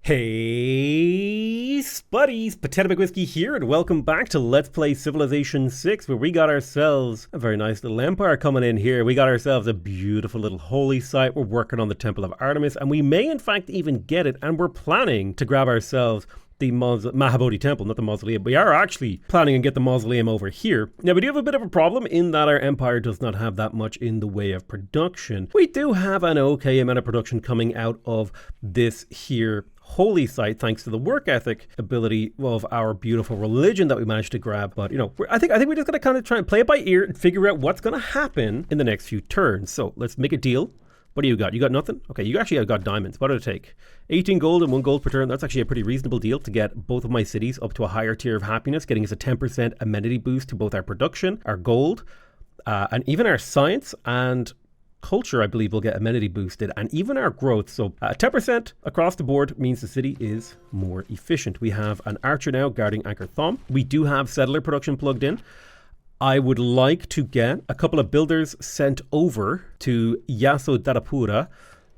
Hey, Spuddies! PotatoMcWhiskey here, and welcome back to Let's Play Civilization 6, where we got ourselves a very nice little empire coming in here. We got ourselves a beautiful little holy site. We're working on the Temple of Artemis, and we may in fact even get it, and we're planning to grab ourselves the Mahabodhi Temple, not the mausoleum. We are actually planning to get the mausoleum over here. Now, we do have a bit of a problem in that our empire does not have that much in the way of production. We do have an okay amount of production coming out of this here holy site, thanks to the work ethic ability of our beautiful religion that we managed to grab. But, you know, I think we're just going to kind of try and play it by ear and figure out what's going to happen in the next few turns. So let's make a deal. What do you got? You got nothing? Okay, you actually have got diamonds. What did it take? 18 gold and 1 gold per turn. That's actually a pretty reasonable deal to get both of my cities up to a higher tier of happiness, getting us a 10% amenity boost to both our production, our gold, and even our science and culture, I believe, will get amenity boosted, and even our growth. So 10% across the board means the city is more efficient. We have an archer now guarding Angkor Thom. We do have settler production plugged in. I would like to get a couple of builders sent over to Yasodharapura,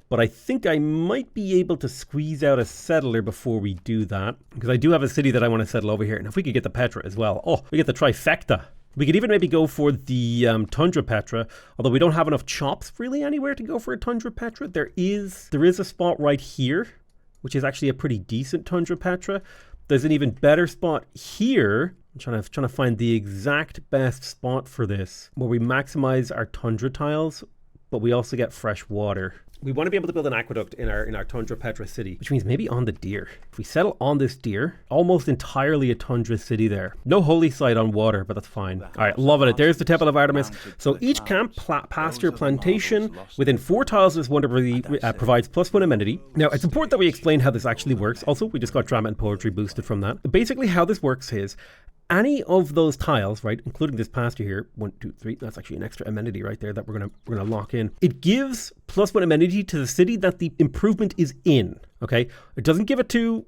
but I think I might be able to squeeze out a settler before we do that, because I do have a city that I want to settle over here. And if we could get the Petra as well, oh, we get the trifecta. We could even maybe go for the Tundra Petra, although we don't have enough chops really anywhere to go for a Tundra Petra. There is a spot right here, which is actually a pretty decent Tundra Petra. There's an even better spot here. I'm trying to find the exact best spot for this, where we maximize our Tundra tiles, but we also get fresh water. We want to be able to build an aqueduct in our Tundra Petra city, which means maybe on the deer. If we settle on this deer, almost entirely a Tundra city there. No holy site on water, but that's fine. All right, loving it. There's the Temple of Artemis. So each camp, pasture, plantation within 4 tiles of this wonder provides +1 amenity. Now, it's important that we explain how this actually works. Also, we just got drama and poetry boosted from that. Basically, how this works is any of those tiles, right, including this pasture here, 1, 2, 3, that's actually an extra amenity right there that we're gonna lock in. It gives +1 amenity to the city that the improvement is in, okay? It doesn't give it to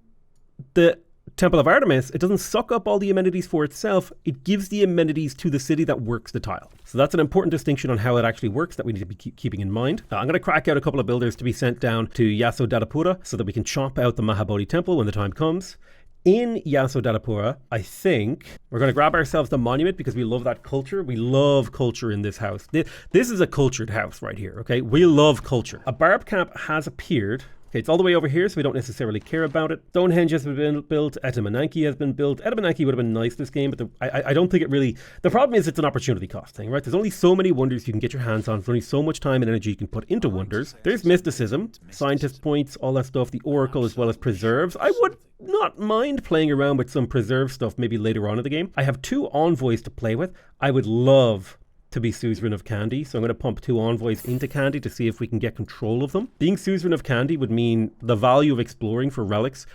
the Temple of Artemis. It doesn't suck up all the amenities for itself. It gives the amenities to the city that works the tile. So that's an important distinction on how it actually works that we need to be keeping in mind. I'm going to crack out a couple of builders to be sent down to Yasodharapura so that we can chop out the Mahabodhi Temple when the time comes. In Yasodharapura, I think we're going to grab ourselves the monument because we love that culture. We love culture in this house. This is a cultured house right here, okay? We love culture. A barb camp has appeared. Okay, it's all the way over here, so we don't necessarily care about it. Stonehenge has been built. Etamananki has been built. Etamananki would have been nice this game, but I don't think it really... The problem is it's an opportunity cost thing, right? There's only so many wonders you can get your hands on. There's only so much time and energy you can put into wonders. There's mysticism, scientist points, all that stuff, the oracle, as well as preserves. I would not mind playing around with some preserve stuff maybe later on in the game. I have 2 envoys to play with. I would love to be suzerain of Kandy, so I'm going to pump 2 envoys into Kandy to see if we can get control of them. Being suzerain of Kandy would mean the value of exploring for relics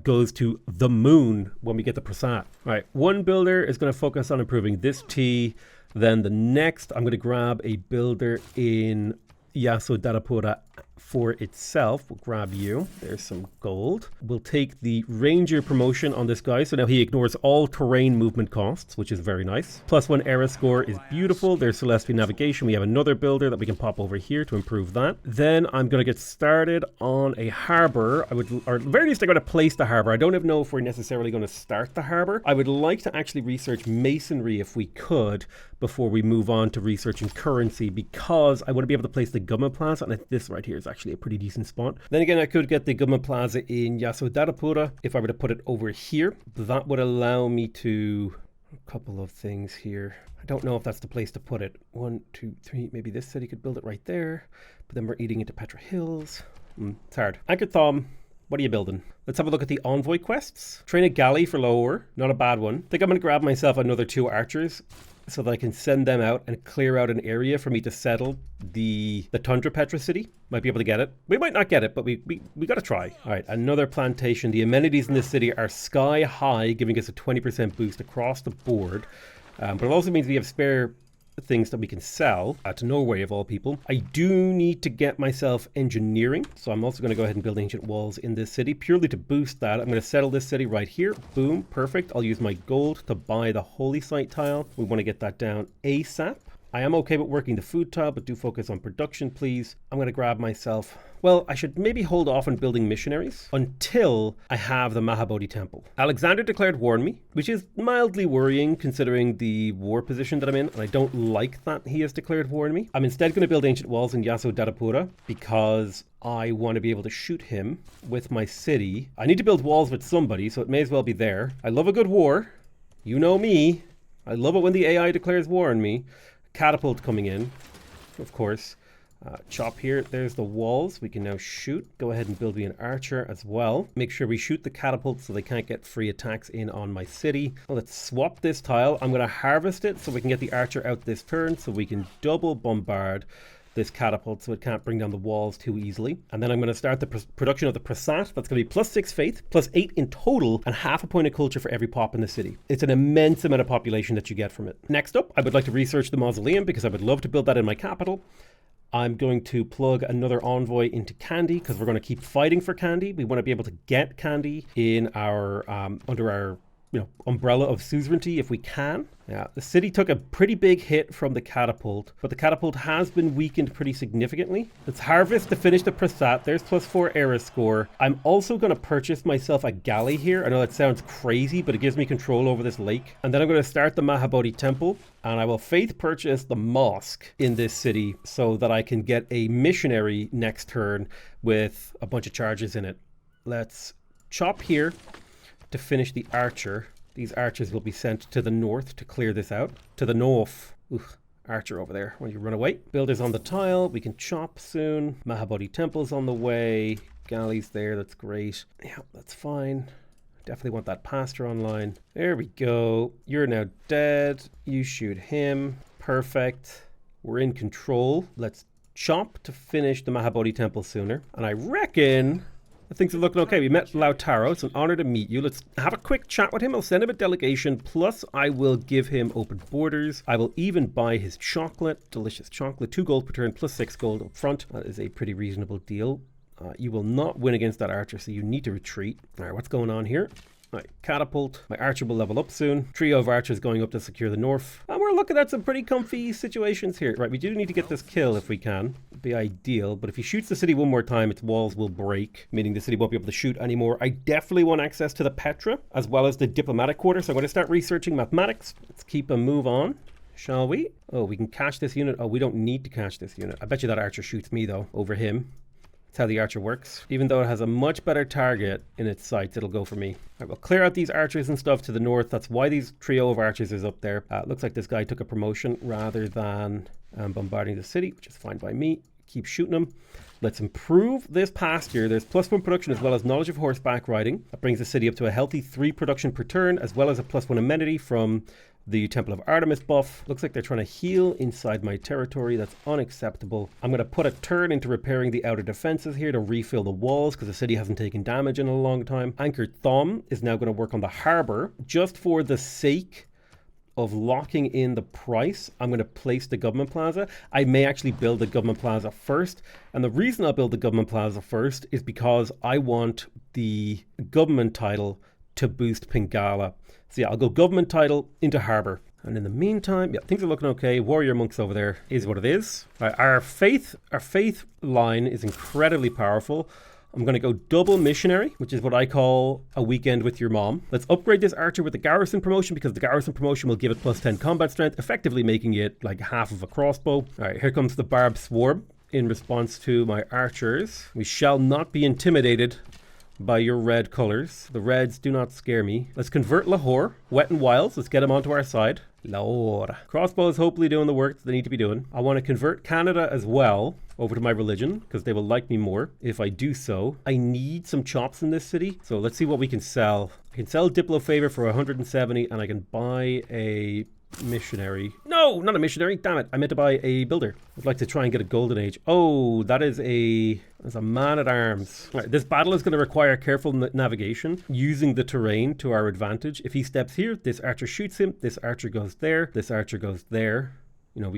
goes to the moon when we get the Prasad. All right, one builder is going to focus on improving this tea. Then the next, I'm going to grab a builder in Yasodharapura for itself. We'll grab you. There's some gold. We'll take the ranger promotion on this guy. So now he ignores all terrain movement costs, which is very nice. +1 era score is beautiful. There's celestial navigation. We have another builder that we can pop over here to improve that. Then I'm going to get started on a harbor. Or at the very least, I'm going to place the harbor. I don't even know if we're necessarily going to start the harbor. I would like to actually research masonry if we could before we move on to researching currency, because I want to be able to place the government plaza, and this right here is actually a pretty decent spot. Then again, I could get the government plaza in Yasodharapura if I were to put it over here. That would allow me to... A couple of things here. I don't know if that's the place to put it. 1, 2, 3, maybe this city could build it right there, but then we're eating into Petra Hills. It's hard. Angkor Thom, what are you building? Let's have a look at the envoy quests. Train a galley for lower, not a bad one. I think I'm going to grab myself another 2 archers so that I can send them out and clear out an area for me to settle the Tundra Petra city. Might be able to get it. We might not get it, but we got to try. All right, another plantation. The amenities in this city are sky high, giving us a 20% boost across the board. But it also means we have spare things that we can sell to Norway of all people. I do need to get myself engineering, so I'm also going to go ahead and build ancient walls in this city purely to boost that. I'm going to settle this city right here. Boom, perfect. I'll use my gold to buy the holy site tile. We want to get that down ASAP. I am okay with working the food tile, but do focus on production, please. I'm going to grab myself... Well, I should maybe hold off on building missionaries until I have the Mahabodhi temple. Alexander declared war on me, which is mildly worrying considering the war position that I'm in, and I don't like that he has declared war on me. I'm instead going to build ancient walls in Yasodharapura because I want to be able to shoot him with my city. I need to build walls with somebody, so it may as well be there. I love a good war. You know me. I love it when the AI declares war on me. Catapult coming in, of course. Chop here. There's the walls. We can now shoot. Go ahead and build me an archer as well. Make sure we shoot the catapult so they can't get free attacks in on my city. Well, let's swap this tile. I'm going to harvest it so we can get the archer out this turn so we can double bombard this catapult so it can't bring down the walls too easily. And then I'm going to start the production of the prasat. That's going to be +6 faith, +8 in total, and half a point of culture for every pop in the city. It's an immense amount of population that you get from it. Next up, I would like to research the mausoleum because I would love to build that in my capital. I'm going to plug another envoy into Kandy because we're going to keep fighting for Kandy. We want to be able to get Kandy in our under our umbrella of suzerainty if we can. Yeah, the city took a pretty big hit from the catapult, but the catapult has been weakened pretty significantly. Let's harvest to finish the prasat. There's +4 era score. I'm also going to purchase myself a galley here. I know that sounds crazy, but it gives me control over this lake. And then I'm going to start the Mahabodhi temple, and I will faith purchase the mosque in this city so that I can get a missionary next turn with a bunch of charges in it. Let's chop here to finish the archer. These archers will be sent to the north to clear this out. To the north. Archer over there. When you run away. Builders on the tile. We can chop soon. Mahabodhi temple's on the way. Galleys there. That's great. Yeah, that's fine. Definitely want that pasture online. There we go. You're now dead. You shoot him. Perfect. We're in control. Let's chop to finish the Mahabodhi temple sooner. And I reckon things are looking okay. We met Lautaro. It's an honor to meet you. Let's have a quick chat with him. I'll send him a delegation. Plus, I will give him open borders. I will even buy his chocolate. Delicious chocolate. 2 gold per turn, +6 gold up front. That is a pretty reasonable deal. You will not win against that archer, so you need to retreat. All right, what's going on here? All right, catapult. My archer will level up soon. Trio of archers going up to secure the north. And we're looking at some pretty comfy situations here. Right, we do need to get this kill if we can. It'd be ideal, but if he shoots the city one more time, its walls will break, meaning the city won't be able to shoot anymore. I definitely want access to the Petra, as well as the diplomatic quarter, so I'm going to start researching mathematics. Let's keep a move on, shall we? Oh, we can cache this unit. Oh, we don't need to cache this unit. I bet you that archer shoots me, though, over him. That's how the archer works. Even though it has a much better target in its sights, it'll go for me. I will clear out these archers and stuff to the north. That's why these trio of archers is up there. Looks like this guy took a promotion rather than bombarding the city, which is fine by me. Keep shooting them. Let's improve this pasture. There's +1 production as well as knowledge of horseback riding. That brings the city up to a healthy 3 production per turn, as well as a +1 amenity from the Temple of Artemis buff. Looks like they're trying to heal inside my territory. That's unacceptable. I'm going to put a turn into repairing the outer defenses here to refill the walls because the city hasn't taken damage in a long time. Anchored Thumb is now going to work on the harbor just for the sake of locking in the price. I'm going to place the government plaza. I may actually build the government plaza first. And the reason I'll build the government plaza first is because I want the government title to boost Pingala. So yeah, I'll go government title into harbor. And in the meantime, yeah, things are looking okay. Warrior monks over there is what it is. Right, our faith line is incredibly powerful. I'm going to go double missionary, which is what I call a weekend with your mom. Let's upgrade this archer with the garrison promotion because the garrison promotion will give it +10 combat strength, effectively making it like half of a crossbow. All right, here comes the barbed swarm in response to my archers. We shall not be intimidated by your red colors. The reds do not scare me. Let's convert Lahore, wet and wilds. Let's get them onto our side. Lahore. Crossbows hopefully doing the work that they need to be doing. I want to convert Canada as well over to my religion because they will like me more if I do so. I need some chops in this city. So let's see what we can sell. I can sell Diplo Favor for 170 and I can buy a missionary. No, not a missionary. Damn it. I meant to buy a builder. I'd like to try and get a golden age. Oh, that's a man at arms. All right, this battle is going to require careful navigation using the terrain to our advantage. If he steps here, this archer shoots him. This archer goes there. This archer goes there. You know,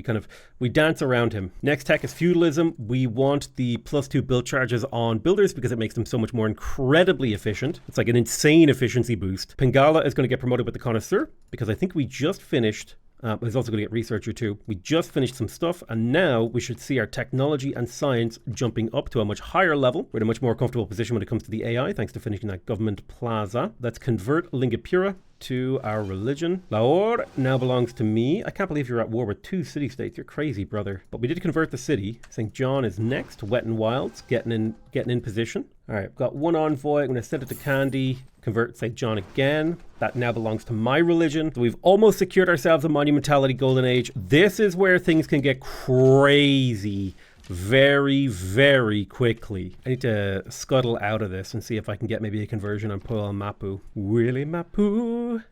we dance around him. Next tech is feudalism. We want the +2 build charges on builders because it makes them so much more incredibly efficient. It's like an insane efficiency boost. Pingala is going to get promoted with the connoisseur because I think we just finished He's also going to get researcher too. We just finished some stuff, and now we should see our technology and science jumping up to a much higher level. We're in a much more comfortable position when it comes to the AI, thanks to finishing that government plaza. Let's convert Lingapura to our religion. Lahore now belongs to me. I can't believe you're at war with 2 city-states. You're crazy, brother. But we did convert the city. St. John is next. Wet and Wilds getting in position. All right, I've got one envoy. I'm going to send it to Candy. Convert St. John again. That now belongs to my religion. So we've almost secured ourselves a monumentality golden age. This is where things can get crazy very, very quickly. I need to scuttle out of this and see if I can get maybe a conversion on Puel Mapu. Willy Mapu.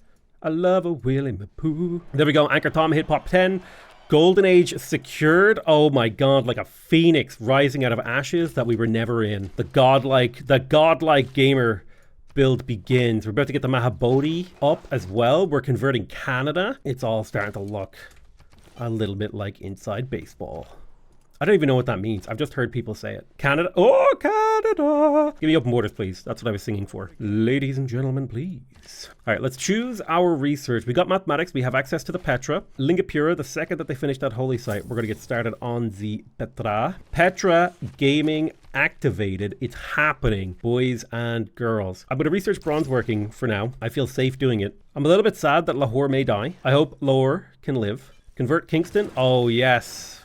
I love a Willy Mapu. There we go. Anchor Tom hit pop 10. Golden Age secured. Oh my god, like a phoenix rising out of ashes that we were never in. The godlike gamer build begins. We're about to get the Mahabodhi up as well. We're converting Canada. It's all starting to look a little bit like inside baseball. I don't even know what that means. I've just heard people say it. Canada. Oh, Canada. Give me open borders, please. That's what I was singing for. Ladies and gentlemen, please. All right, let's choose our research. We got mathematics. We have access to the Petra. Lingapura, the second that they finish that holy site, we're going to get started on the Petra. Petra gaming activated. It's happening, boys and girls. I'm going to research bronze working for now. I feel safe doing it. I'm a little bit sad that Lahore may die. I hope Lahore can live. Convert Kingston. Oh, yes.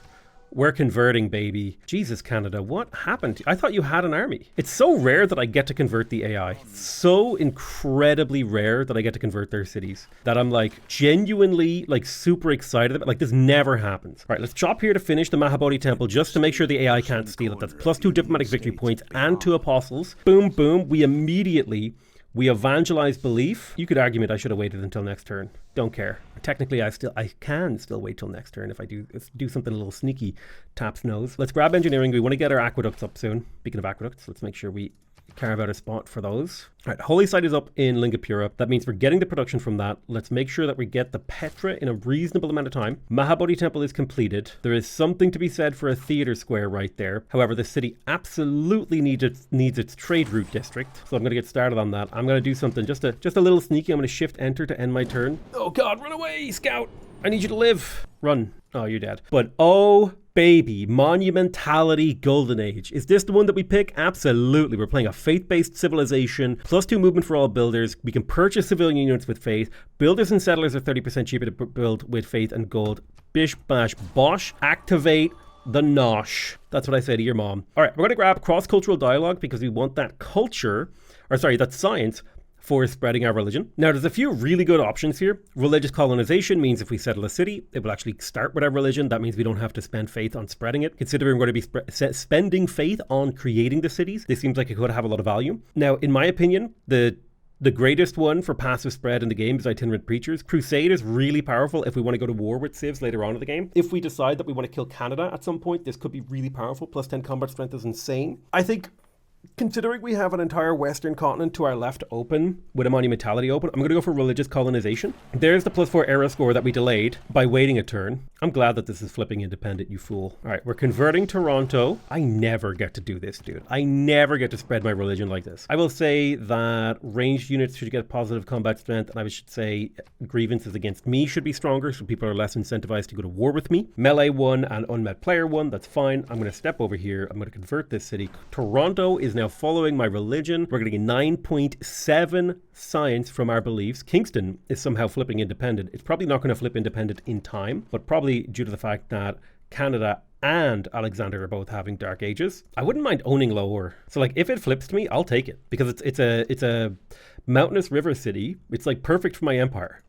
We're converting, baby. Jesus, Canada, what happened? I thought you had an army. It's so rare that I get to convert the AI. So incredibly rare that I get to convert their cities that I'm like genuinely like super excited about. Like this never happens. All right, let's chop here to finish the Mahabodhi temple just to make sure the AI can't steal it. That's +2 diplomatic victory points and 2 apostles. Boom, boom. We evangelize belief. You could argue I should have waited until next turn. Don't care. Technically, I can still wait till next turn if I do something a little sneaky. Taps nose. Let's grab engineering. We want to get our aqueducts up soon. Speaking of aqueducts, let's make sure we carve out a spot for those. All right, holy site is up in Lingapura. That means we're getting the production from that. Let's make sure that we get the Petra in a reasonable amount of time. Mahabodhi temple is completed. There is something to be said for a theater square right there. However, the city absolutely needs its trade route district. So I'm going to get started on that. I'm going to do something just a little sneaky. I'm going to shift enter to end my turn. Oh God, run away, scout. I need you to live. Run. Oh, you're dead. But oh, baby, monumentality golden age. Is this the one that we pick? Absolutely. We're playing a faith-based civilization, +2 movement for all builders. We can purchase civilian units with faith. Builders and settlers are 30% cheaper to build with faith and gold. Bish, bash, bosh. Activate the nosh. That's what I say to your mom. All right, we're going to grab cross-cultural dialogue because we want that that science for spreading our religion. Now, there's a few really good options here. Religious colonization means if we settle a city, it will actually start with our religion. That means we don't have to spend faith on spreading it. Considering we're going to be spending faith on creating the cities, this seems like it could have a lot of value. Now, in my opinion, the greatest one for passive spread in the game is itinerant preachers. Crusade is really powerful if we want to go to war with civs later on in the game. If we decide that we want to kill Canada at some point, this could be really powerful. +10 combat strength is insane. I think considering we have an entire western continent to our left open, with a monumentality open, I'm going to go for religious colonization. There's the +4 era score that we delayed by waiting a turn. I'm glad that this is flipping independent, you fool. All right, we're converting Toronto. I never get to do this, dude. I never get to spread my religion like this. I will say that ranged units should get positive combat strength, and I should say grievances against me should be stronger, so people are less incentivized to go to war with me. Melee 1 and unmet player 1, that's fine. I'm going to step over here. I'm going to convert this city. Toronto is now following my religion. We're getting 9.7 science from our beliefs. Kingston is somehow flipping independent. It's probably not going to flip independent in time, but probably due to the fact that Canada and Alexander are both having dark ages. I wouldn't mind owning Lahore. So like if it flips to me, I'll take it because it's a mountainous river city. It's like perfect for my empire.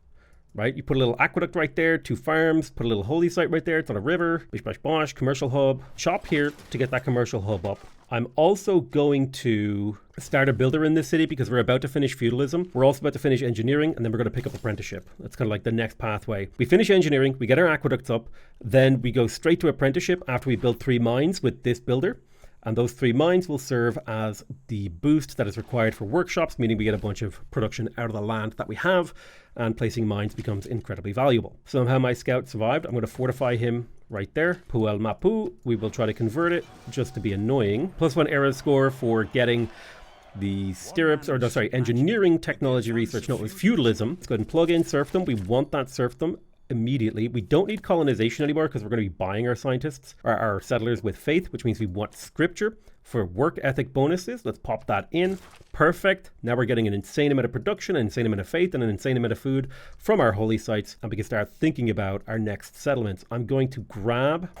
Right? You put a little aqueduct right there, 2 farms, put a little holy site right there. It's on a river. Bish bash bosh, commercial hub. Chop here to get that commercial hub up. I'm also going to start a builder in this city because we're about to finish feudalism. We're also about to finish engineering, and then we're going to pick up apprenticeship. That's kind of like the next pathway. We finish engineering, we get our aqueducts up, then we go straight to apprenticeship after we build 3 mines with this builder. And those 3 mines will serve as the boost that is required for workshops, meaning we get a bunch of production out of the land that we have, and placing mines becomes incredibly valuable. Somehow my scout survived. I'm going to fortify him right there. Puel Mapu, we will try to convert it just to be annoying. +1 era score for getting the engineering technology research. No, it was feudalism. Let's go ahead and plug in serfdom. We want that serfdom. immediately. We don't need colonization anymore because we're going to be buying our scientists, or our settlers with faith, which means we want scripture for work ethic bonuses. Let's pop that in. Perfect. Now we're getting an insane amount of production, an insane amount of faith, and an insane amount of food from our holy sites, and we can start thinking about our next settlements. I'm going to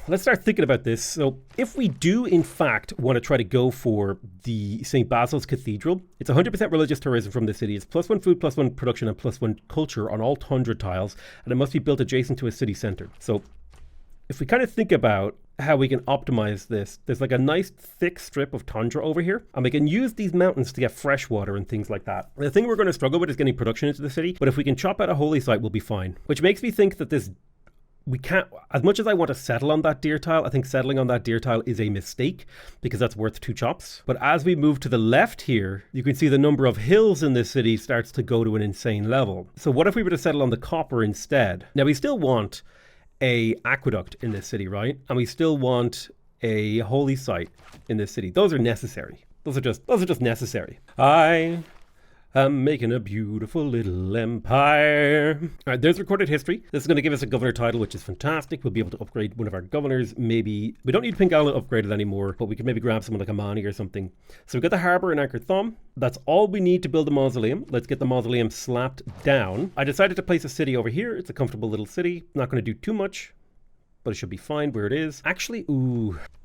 let's start thinking about this. So if we do in fact want to try to go for the St. Basil's Cathedral, it's 100% religious tourism from the city. It's +1 food, +1 production, and +1 culture on all tundra tiles, and it must be built adjacent to a city center. So if we kind of think about how we can optimize this, there's like a nice thick strip of tundra over here, and we can use these mountains to get fresh water and things like that. The thing we're going to struggle with is getting production into the city, but if we can chop out a holy site, we'll be fine. Which makes me think that we can't, as much as I want to settle on that deer tile, I think settling on that deer tile is a mistake because that's worth 2 chops. But as we move to the left here, you can see the number of hills in this city starts to go to an insane level. So what if we were to settle on the copper instead? Now we still want a aqueduct in this city, right? And we still want a holy site in this city. Those are necessary. Those are just necessary. I'm making a beautiful little empire. All right, there's recorded history. This is going to give us a governor title, which is fantastic. We'll be able to upgrade one of our governors. Maybe we don't need Pink Island upgraded anymore, but we could maybe grab someone like Amani or something. So we've got the harbor in Anchor Thumb. That's all we need to build a mausoleum. Let's get the mausoleum slapped down. I decided to place a city over here. It's a comfortable little city. Not going to do too much, but it should be fine where it is. Actually,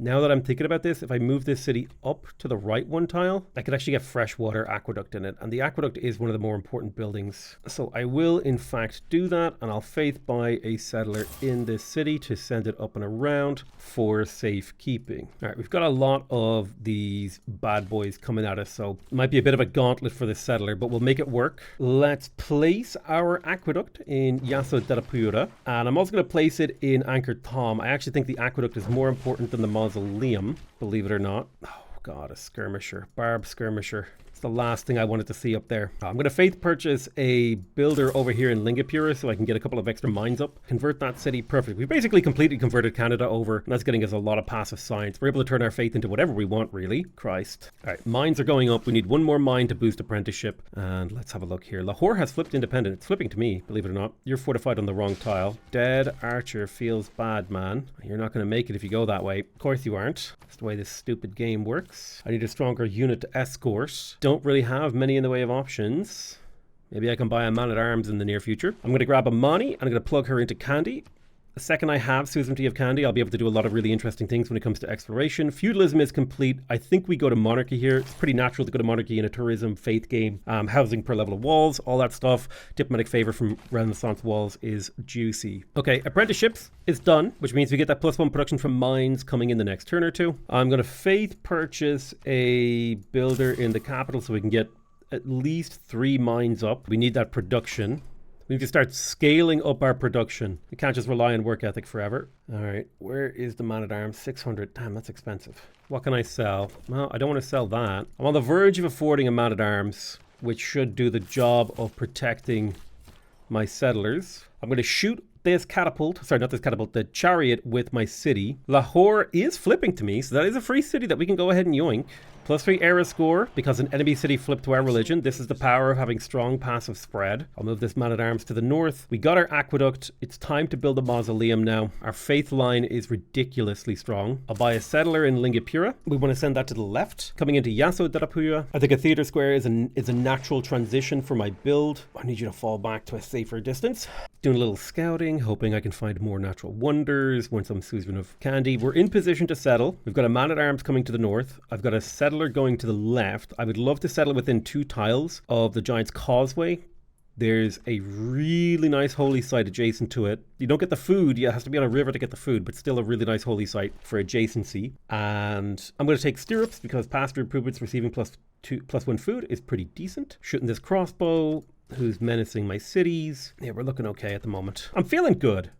now that I'm thinking about this, if I move this city up to the right 1 tile, I could actually get freshwater aqueduct in it. And the aqueduct is one of the more important buildings. So I will in fact do that, and I'll faith buy a settler in this city to send it up and around for safekeeping. All right, we've got a lot of these bad boys coming at us, so it might be a bit of a gauntlet for this settler, but we'll make it work. Let's place our aqueduct in Yaso Derapura, and I'm also going to place it in Anchor Thom. I actually think the aqueduct is more important than the mausoleum, believe it or not. Oh god, a skirmisher, barb skirmisher. It's the last thing I wanted to see up there. I'm going to faith purchase a builder over here in Lingapura so I can get a couple of extra mines up. Convert that city perfect. We basically completely converted Canada over, and that's getting us a lot of passive science. We're able to turn our faith into whatever we want, really. Christ. All right, mines are going up. We need 1 more mine to boost apprenticeship. And let's have a look here. Lahore has flipped independent. It's flipping to me, believe it or not. You're fortified on the wrong tile. Dead archer feels bad, man. You're not going to make it if you go that way. Of course you aren't. That's the way this stupid game works. I need a stronger unit to escort. Don't really have many in the way of options. Maybe I can buy a man-at-arms in the near future. I'm going to grab Amani and I'm going to plug her into Candy. The second I have suzerainty of Candy, I'll be able to do a lot of really interesting things when it comes to exploration. Feudalism is complete. I think we go to monarchy here. It's pretty natural to go to monarchy in a tourism faith game. Housing per level of walls, all that stuff. Diplomatic favor from Renaissance walls is juicy. Okay, apprenticeships is done, which means we get that +1 production from mines coming in the next turn or 2. I'm going to faith purchase a builder in the capital so we can get at least 3 mines up. We need that production. We need to start scaling up our production. We can't just rely on work ethic forever. All right, where is the man-at-arms? 600. Damn, that's expensive. What can I sell? Well, I don't want to sell that. I'm on the verge of affording a man-at-arms, which should do the job of protecting my settlers. I'm going to shoot this catapult, sorry, not this catapult, the chariot with my city. Lahore is flipping to me, so that is a free city that we can go ahead and yoink. +3 era score because an enemy city flipped to our religion. This is the power of having strong passive spread. I'll move this man-at-arms to the north. We got our aqueduct. It's time to build a mausoleum now. Our faith line is ridiculously strong. I'll buy a settler in Lingapura. We want to send that to the left. Coming into Yaso Derapura. I think a theater square is a natural transition for my build. I need you to fall back to a safer distance. Doing a little scouting, hoping I can find more natural wonders once I'm suzerain of Candy. We're in position to settle. We've got a man-at-arms coming to the north. I've got a settler going to the left. I would love to settle within 2 tiles of the Giant's Causeway. There's a really nice holy site adjacent to it. You don't get the food. Yeah, it has to be on a river to get the food, but still a really nice holy site for adjacency. And I'm going to take stirrups because pasture improvements receiving +1 food is pretty decent. Shooting this crossbow, who's menacing my cities. Yeah, we're looking okay at the moment. I'm feeling good.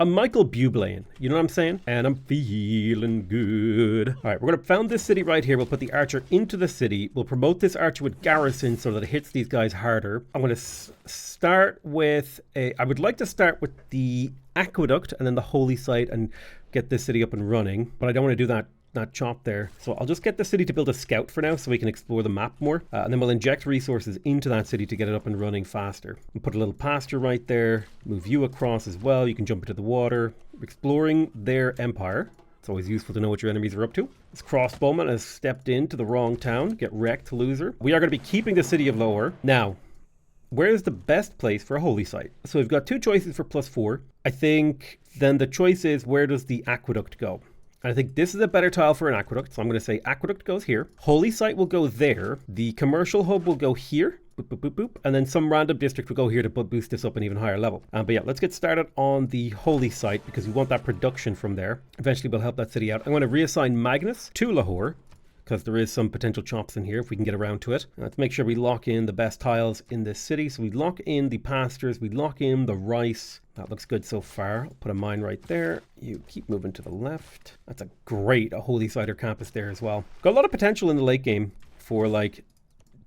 I'm Michael Bublain, you know what I'm saying? And I'm feeling good. All right, we're going to found this city right here. We'll put the archer into the city. We'll promote this archer with garrison so that it hits these guys harder. I'm going to start with I would like to start with the aqueduct and then the holy site and get this city up and running. But I don't want to do that that chop there. So I'll just get the city to build a scout for now so we can explore the map more. And then we'll inject resources into that city to get it up and running faster. We'll put a little pasture right there. Move you across as well. You can jump into the water. Exploring their empire. It's always useful to know what your enemies are up to. This crossbowman has stepped into the wrong town. Get wrecked, loser. We are going to be keeping the city of Lahore. Now, where is the best place for a holy site? So we've got 2 choices for +4. I think then the choice is, where does the aqueduct go? And I think this is a better tile for an aqueduct. So I'm going to say aqueduct goes here. Holy site will go there. The commercial hub will go here. Boop, boop, boop, boop. And then some random district will go here to boost this up an even higher level. But yeah, let's get started on the holy site because we want that production from there. Eventually we'll help that city out. I'm going to reassign Magnus to Lahore, because there is some potential chops in here if we can get around to it. Let's make sure we lock in the best tiles in this city. So we lock in the pastures, we lock in the rice. That looks good so far. I'll put a mine right there. You keep moving to the left. That's a holy cider campus there as well. Got a lot of potential in the late game for like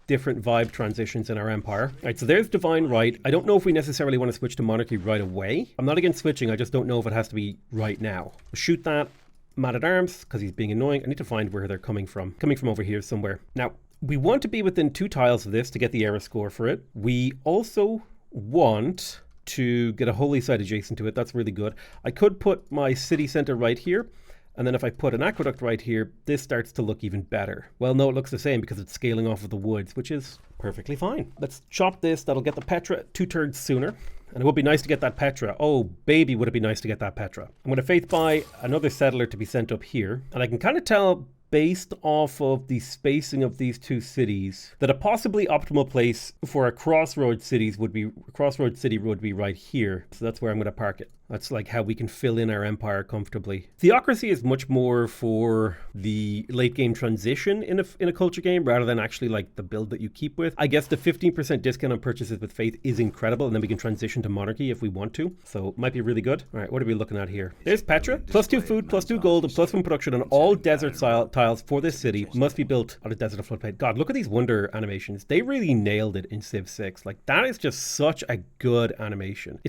different vibe transitions in our empire. All right, so there's divine right. I don't know if we necessarily want to switch to monarchy right away. I'm not against switching. I just don't know if it has to be right now. Shoot that. Man-at-Arms, because he's being annoying. I need to find where they're coming from. Coming from over here somewhere. Now, we want to be within 2 tiles of this to get the era score for it. We also want to get a holy site adjacent to it. That's really good. I could put my city center right here. And then if I put an aqueduct right here, this starts to look even better. Well, no, it looks the same because it's scaling off of the woods, which is perfectly fine. Let's chop this. That'll get the Petra 2 turns sooner. And it would be nice to get that Petra. Oh, baby, would it be nice to get that Petra. I'm going to faith buy another settler to be sent up here. And I can kind of tell, based off of the spacing of these 2 cities, that a possibly optimal place for a crossroad city would be right here. So that's where I'm going to park it. That's like how we can fill in our empire comfortably. Theocracy is much more for the late game transition in a culture game rather than actually like the build that you keep with. I guess the 15% discount on purchases with faith is incredible, and then we can transition to monarchy if we want to. So it might be really good. All right, what are we looking at here? There's Petra. +2 food, +2 gold, and +1 production on all desert tiles for this city must be built on a desert of floodplain. God, look at these wonder animations. They really nailed it in Civ 6. Like, that is just such a good animation.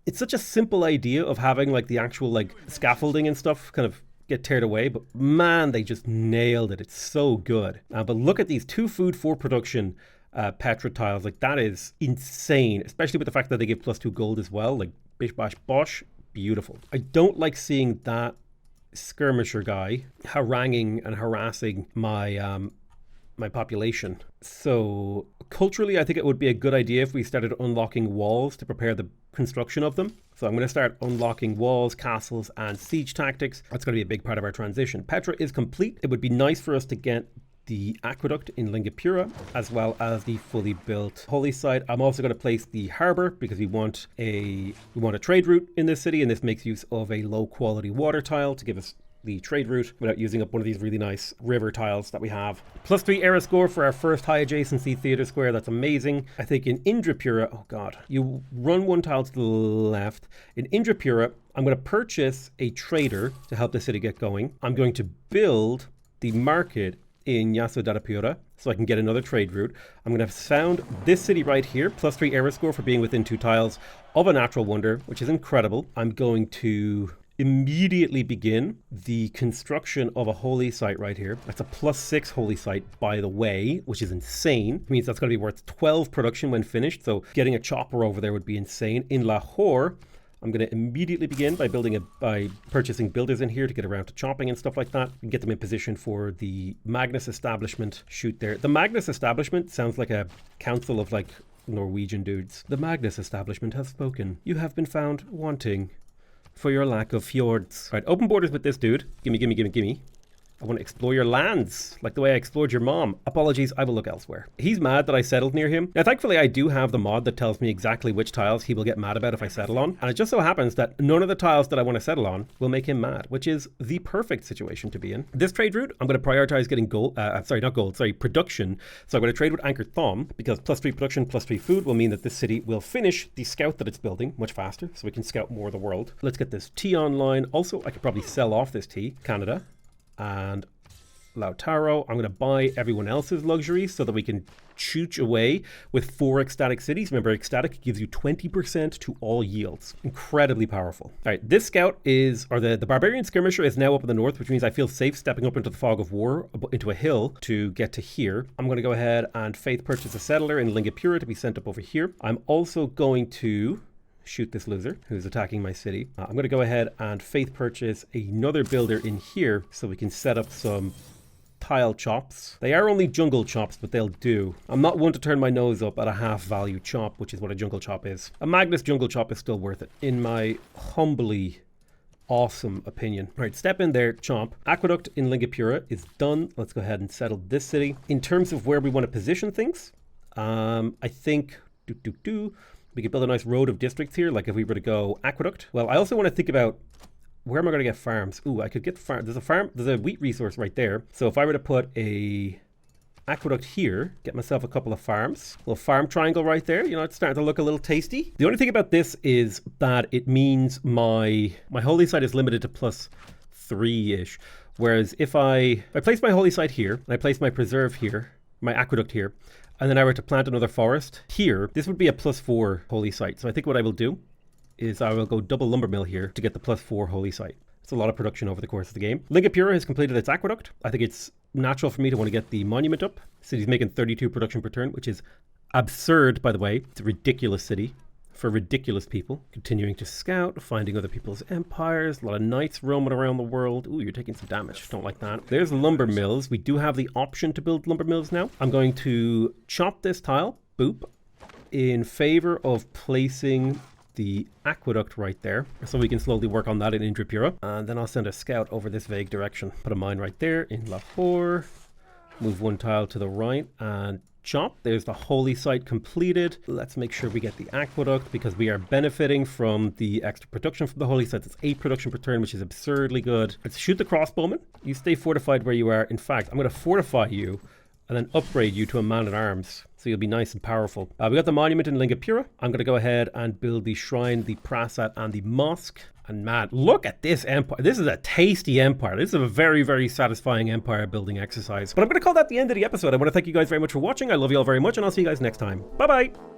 It's such a simple idea of having like the actual like scaffolding and stuff kind of get teared away, but man, they just nailed it. It's so good. But look at these 2 food, 4 production Petra tiles. Like, that is insane, especially with the fact that they give +2 gold as well. Like, bish bash bosh, beautiful. I don't like seeing that skirmisher guy haranguing and harassing my my population. So culturally, I think it would be a good idea if we started unlocking walls to prepare the construction of them. So I'm going to start unlocking walls, castles, and siege tactics. That's going to be a big part of our transition. Petra is complete. It would be nice for us to get the aqueduct in Lingapura, as well as the fully built holy site. I'm also going to place the harbor because we want a trade route in this city, and this makes use of a low quality water tile to give us the trade route without using up one of these really nice river tiles that we have. +3 era score for our first high adjacency theater square. That's amazing. I think in Indrapura, oh god, you run 1 tile to the left. In Indrapura, I'm going to purchase a trader to help the city get going. I'm going to build the market in Yasodharapura so I can get another trade route. I'm going to found this city right here, +3 era score for being within 2 tiles of a natural wonder, which is incredible. I'm going to immediately begin the construction of a holy site right here. That's a +6 holy site, by the way, which is insane. It means that's going to be worth 12 production when finished. So getting a chopper over there would be insane. In Lahore, I'm going to immediately begin by purchasing builders in here to get around to chopping and stuff like that and get them in position for the Magnus establishment shoot there. The Magnus establishment sounds like a council of like Norwegian dudes. The Magnus establishment has spoken. You have been found wanting for your lack of fjords. All right, open borders with this dude. Gimme, gimme, gimme, gimme. I want to explore your lands, like the way I explored your mom. Apologies, I will look elsewhere. He's mad that I settled near him. Now, thankfully, I do have the mod that tells me exactly which tiles he will get mad about if I settle on. And it just so happens that none of the tiles that I want to settle on will make him mad, which is the perfect situation to be in. This trade route, I'm going to prioritize getting production. So I'm going to trade with Anchor Thom because +3 production, +3 food will mean that this city will finish the scout that it's building much faster, so we can scout more of the world. Let's get this tea online. Also, I could probably sell off this tea, Canada. And Lautaro. I'm going to buy everyone else's luxuries so that we can chooch away with 4 ecstatic cities. Remember, ecstatic gives you 20% to all yields. Incredibly powerful. All right, this scout is, or the barbarian skirmisher is now up in the north, which means I feel safe stepping up into the fog of war, into a hill to get to here. I'm going to go ahead and faith purchase a settler in Lingapura to be sent up over here. I'm also going to shoot this loser who's attacking my city. I'm going to go ahead and faith purchase another builder in here so we can set up some tile chops. They are only jungle chops, but they'll do. I'm not one to turn my nose up at a half value chop, which is what a jungle chop is. A Magnus jungle chop is still worth it, in my humbly awesome opinion. All right, step in there, chomp. Aqueduct in Lingapura is done. Let's go ahead and settle this city. In terms of where we want to position things, I think we could build a nice road of districts here, like if we were to go aqueduct. Well, I also want to think about where am I going to get farms? Ooh, I could get farm. There's a wheat resource right there. So if I were to put a aqueduct here, get myself a couple of farms, little farm triangle right there, you know, it's starting to look a little tasty. The only thing about this is that it means my holy site is limited to +3-ish. Whereas if I place my holy site here, and I place my preserve here, my aqueduct here, and then I were to plant another forest here, this would be a +4 holy site. So I think what I will do is I will go double lumber mill here to get the +4 holy site. It's a lot of production over the course of the game. Lingapura has completed its aqueduct. I think it's natural for me to want to get the monument up. City's making 32 production per turn, which is absurd, by the way. It's a ridiculous city for ridiculous people. Continuing to scout, finding other people's empires. A lot of knights roaming around the world. Ooh, you're taking some damage. Don't like that. There's lumber mills. We do have the option to build lumber mills now. I'm going to chop this tile. Boop. In favor of placing the aqueduct right there, so we can slowly work on that in Indrapura. And then I'll send a scout over this vague direction. Put a mine right there in Lahore. Move 1 tile to the right and chop. There's the holy site completed. Let's make sure we get the aqueduct because we are benefiting from the extra production from the holy site. It's 8 production per turn, which is absurdly good. Let's shoot the crossbowman. You stay fortified where you are. In fact, I'm going to fortify you and then upgrade you to a man-at-arms. So you'll be nice and powerful. We got the monument in Lingapura. I'm going to go ahead and build the shrine, the prasat, and the mosque. And man, look at this empire. This is a tasty empire. This is a very, very satisfying empire building exercise. But I'm going to call that the end of the episode. I want to thank you guys very much for watching. I love you all very much, and I'll see you guys next time. Bye-bye.